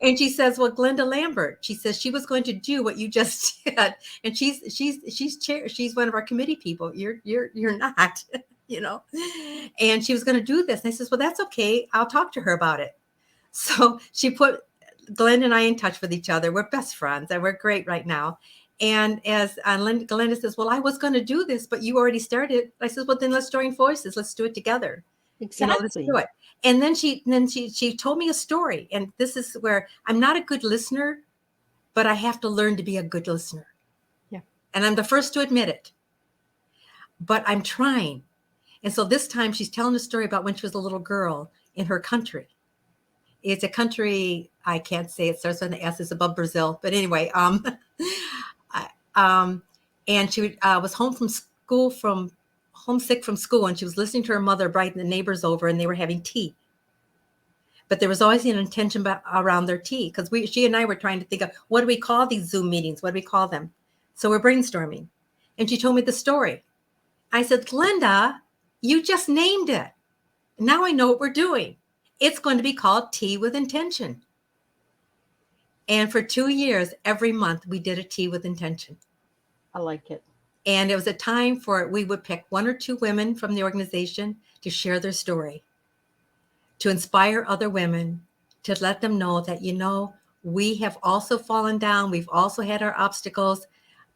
And she says, well, Glenda Lambert. She says she was going to do what you just did, and she's one of our committee people. You're not, you know. And she was going to do this. And I says, well, that's okay. I'll talk to her about it. So she put Glenda and I in touch with each other. We're best friends, and we're great right now. And as Glenda says, well, I was going to do this, but you already started. I says, well, then let's join forces. Let's do it together. Exactly. Let's do it. And then she told me a story. And this is where I'm not a good listener, but I have to learn to be a good listener. Yeah. And I'm the first to admit it. But I'm trying. And so this time she's telling a story about when she was a little girl in her country. It's a country, I can't say, it starts with an S, it's above Brazil. But anyway, and she was homesick from school, and she was listening to her mother invite the neighbors over, and they were having tea. But there was always an intention around their tea, because she and I were trying to think of, what do we call these Zoom meetings? What do we call them? So we're brainstorming. And she told me the story. I said, Glenda, you just named it. Now I know what we're doing. It's going to be called Tea with Intention. And for 2 years, every month, we did a Tea with Intention. I like it. And it was a time for, we would pick 1 or 2 women from the organization to share their story, to inspire other women, to let them know that, we have also fallen down. We've also had our obstacles,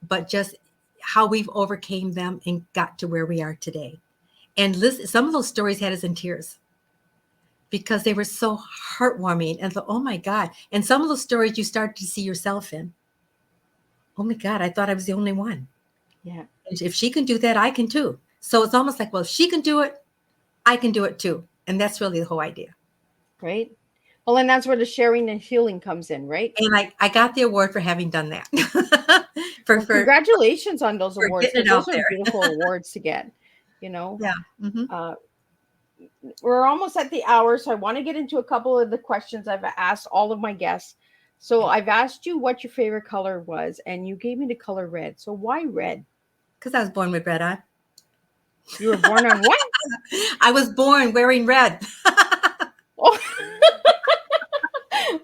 but just how we've overcame them and got to where we are today. And listen, some of those stories had us in tears because they were so heartwarming. And oh my God. And some of those stories you start to see yourself in. Oh my God, I thought I was the only one. Yeah. If she can do that, I can too. So it's almost like, well, if she can do it, I can do it too. And that's really the whole idea. Right. Well, and that's where the sharing and healing comes in, right? And I got the award for having done that. Congratulations on those awards. getting it Those out are there. beautiful awards to get, Yeah. Mm-hmm. We're almost at the hour, so I want to get into a couple of the questions I've asked all of my guests. So I've asked you what your favorite color was, and you gave me the color red. So why red? Because I was born with red on. You were born on what? I was born wearing red. Oh.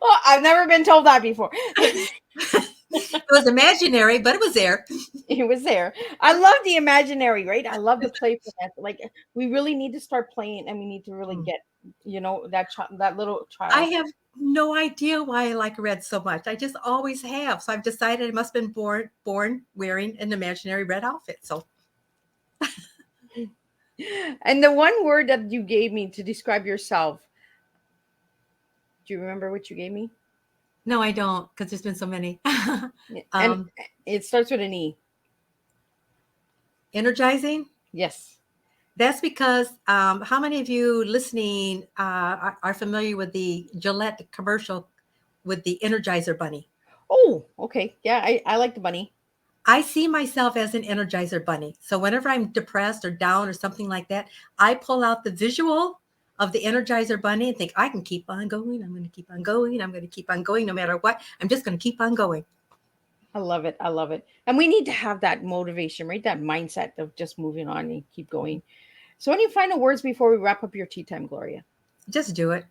Well, I've never been told that before. It was imaginary, but it was there. It was there. I love the imaginary, right? I love the playfulness. Like, we really need to start playing, and we need to really get, that little child. I have no idea why I like red so much. I just always have. So I've decided I must have been born wearing an imaginary red outfit. So. And the one word that you gave me to describe yourself, do you remember what you gave me? No, I don't, because there's been so many. And it starts with an E. Energizing? Yes. That's because how many of you listening are familiar with the Gillette commercial with the Energizer Bunny? Oh, okay. Yeah, I like the bunny. I see myself as an Energizer Bunny. So whenever I'm depressed or down or something like that, I pull out the visual of the Energizer Bunny and think, I can keep on going. I'm going to keep on going. I'm going to keep on going no matter what. I'm just going to keep on going. I love it. I love it. And we need to have that motivation, right? That mindset of just moving on and keep going. So any final words before we wrap up your tea time, Gloria? Just do it.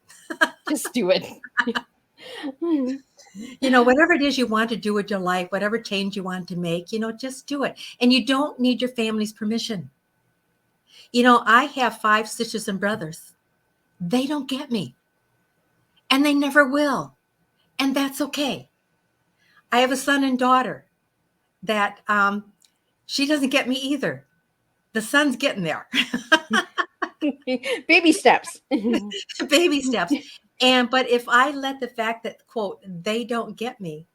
Just do it. Whatever it is you want to do with your life, whatever change you want to make, just do it. And you don't need your family's permission. I have 5 sisters and brothers. They don't get me. And they never will. And that's okay. I have a son and daughter that she doesn't get me either. The son's getting there. Baby steps. Baby steps. But if I let the fact that, quote, they don't get me,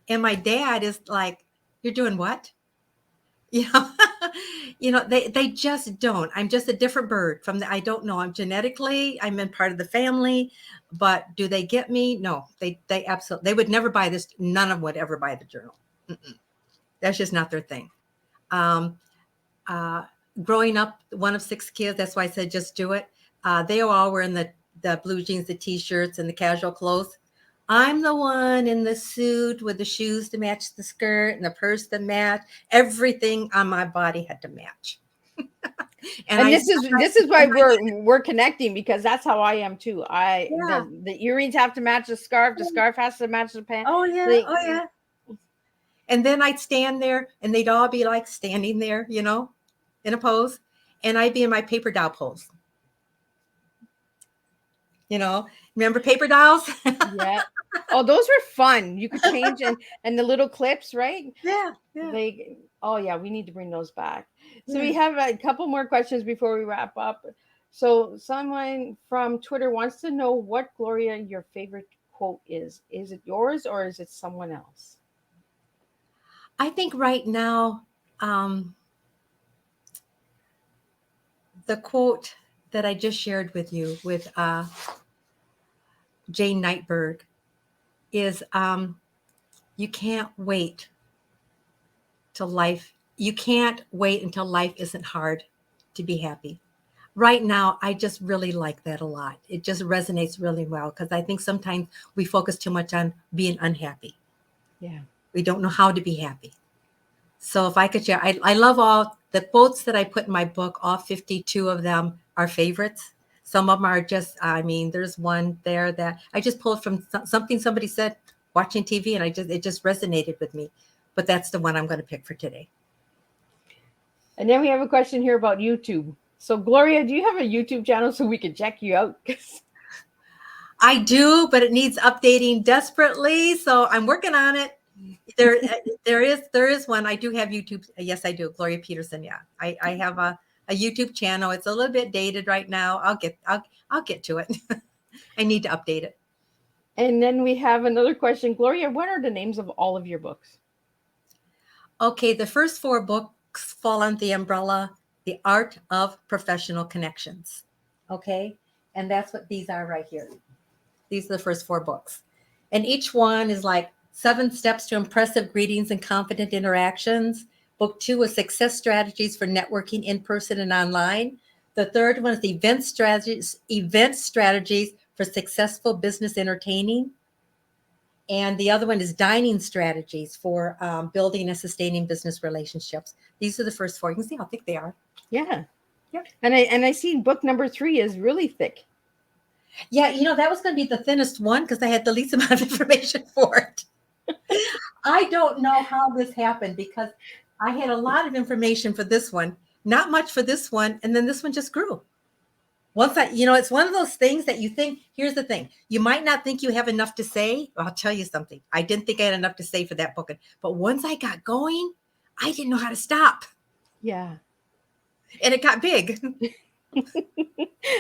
and my dad is like, you're doing what? They just don't. I'm just a different bird I don't know. I'm in part of the family, but do they get me? No, they absolutely, they would never buy this. None of them would ever buy the journal. Mm-mm. That's just not their thing. Growing up, one of 6 kids, that's why I said, just do it. They all were in the blue jeans, the t-shirts and the casual clothes. I'm the one in the suit with the shoes to match the skirt and the purse to match. Everything on my body had to match. And this is why we're connecting, because that's how I am too. Yeah. The earrings have to match the scarf has to match the pants. Oh yeah. Like, Oh yeah. And then I'd stand there and they'd all be like standing there, in a pose. And I'd be in my paper doll pose. Remember paper dolls? yeah. Oh, those were fun. You could change and the little clips, right? Yeah. Yeah. Oh yeah, we need to bring those back. So we Yeah. have a couple more questions before we wrap up. So someone from Twitter wants to know what, Gloria, your favorite quote is. Is it yours or is it someone else? I think right now, the quote that I just shared with you with Jane Nightberg is you can't wait you can't wait until life isn't hard to be happy. Right now, I just really like that a lot. It just resonates really well because I think sometimes we focus too much on being unhappy. Yeah. We don't know how to be happy. So if I could share, I love all the quotes that I put in my book. All 52 of them are favorites. Some of them are just, there's one there that I just pulled from something somebody said watching TV, and it just resonated with me. But that's the one I'm going to pick for today. And then we have a question here about YouTube. So Gloria, do you have a YouTube channel so we can check you out? I do, but it needs updating desperately. So I'm working on it. There is one. I do have YouTube. Yes, I do. Gloria Petersen. Yeah, I have a YouTube channel. It's a little bit dated right now. I'll get to it. I need to update it. And then we have another question. Gloria, what are the names of all of your books? Okay, the first 4 books fall under the umbrella, The Art of Professional Connections. Okay, and that's what these are right here. These are the first 4 books. And each one is like 7 steps to impressive greetings and confident interactions. Book 2 is success strategies for networking in person and online. The third one is event strategies for successful business entertaining. And the other one is dining strategies for building and sustaining business relationships. These are the first 4. You can see how thick they are. Yeah. Yeah. And I see book number 3 is really thick. Yeah, that was going to be the thinnest one because I had the least amount of information for it. I don't know how this happened because I had a lot of information for this one, not much for this one, and then this one just grew. It's one of those things that you think, here's the thing, you might not think you have enough to say. I'll tell you something. I didn't think I had enough to say for that book, but once I got going, I didn't know how to stop. Yeah. And it got big.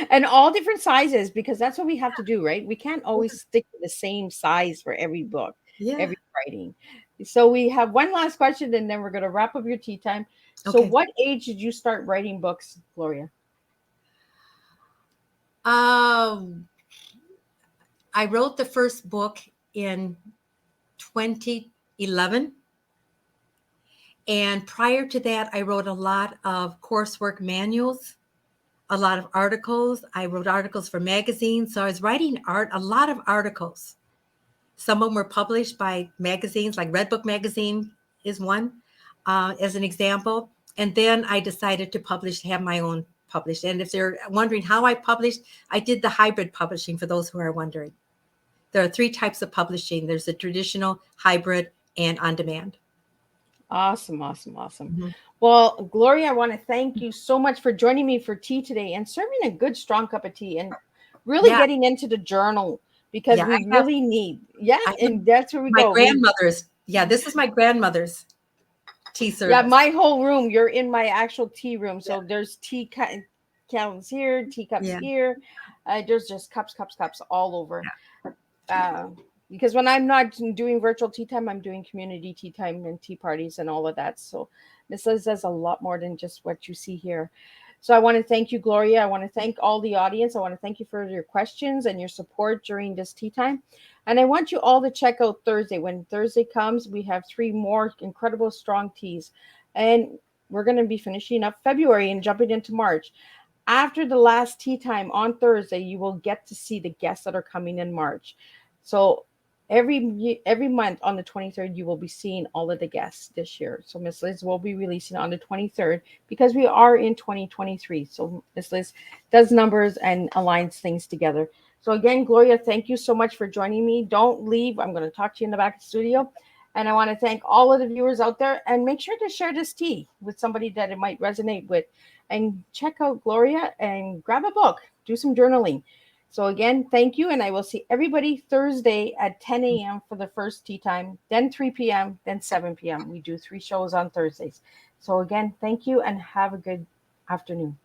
And all different sizes, because that's what we have to do, right? We can't always stick to the same size for every book, every writing. So we have one last question, and then we're going to wrap up your tea time. So what age did you start writing books, Gloria? I wrote the first book in 2011. And prior to that, I wrote a lot of coursework manuals, a lot of articles. I wrote articles for magazines. So I was writing a lot of articles. Some of them were published by magazines, like Red Book Magazine is one, as an example. And then I decided to have my own published. And if they're wondering how I published, I did the hybrid publishing, for those who are wondering. There are 3 types of publishing. There's the traditional, hybrid, and on-demand. Awesome. Mm-hmm. Well, Gloria, I want to thank you so much for joining me for tea today and serving a good, strong cup of tea and really getting into the journal, because we really need. Yeah, and that's where we go. My grandmother's. Yeah, this is my grandmother's tea service. Yeah, my whole room. You're in my actual tea room. So there's tea cans here, teacups here. There's just cups all over. Yeah. Because when I'm not doing virtual tea time, I'm doing community tea time and tea parties and all of that. So this says a lot more than just what you see here. So I want to thank you, Gloria. I want to thank all the audience. I want to thank you for your questions and your support during this tea time. And I want you all to check out Thursday. When Thursday comes, we have 3 more incredible strong teas. And we're going to be finishing up February and jumping into March. After the last tea time on Thursday, you will get to see the guests that are coming in March. So every month on the 23rd, you will be seeing all of the guests this year. So Miss Liz will be releasing on the 23rd because we are in 2023. So Miss Liz does numbers and aligns things together. So again, Gloria, thank you so much for joining me. Don't leave. I'm going to talk to you in the back of the studio. And I want to thank all of the viewers out there, and make sure to share this tea with somebody that it might resonate with. And check out Gloria and grab a book, do some journaling. So again, thank you. And I will see everybody Thursday at 10 a.m. for the first tea time, then 3 p.m., then 7 p.m. We do 3 shows on Thursdays. So again, thank you and have a good afternoon.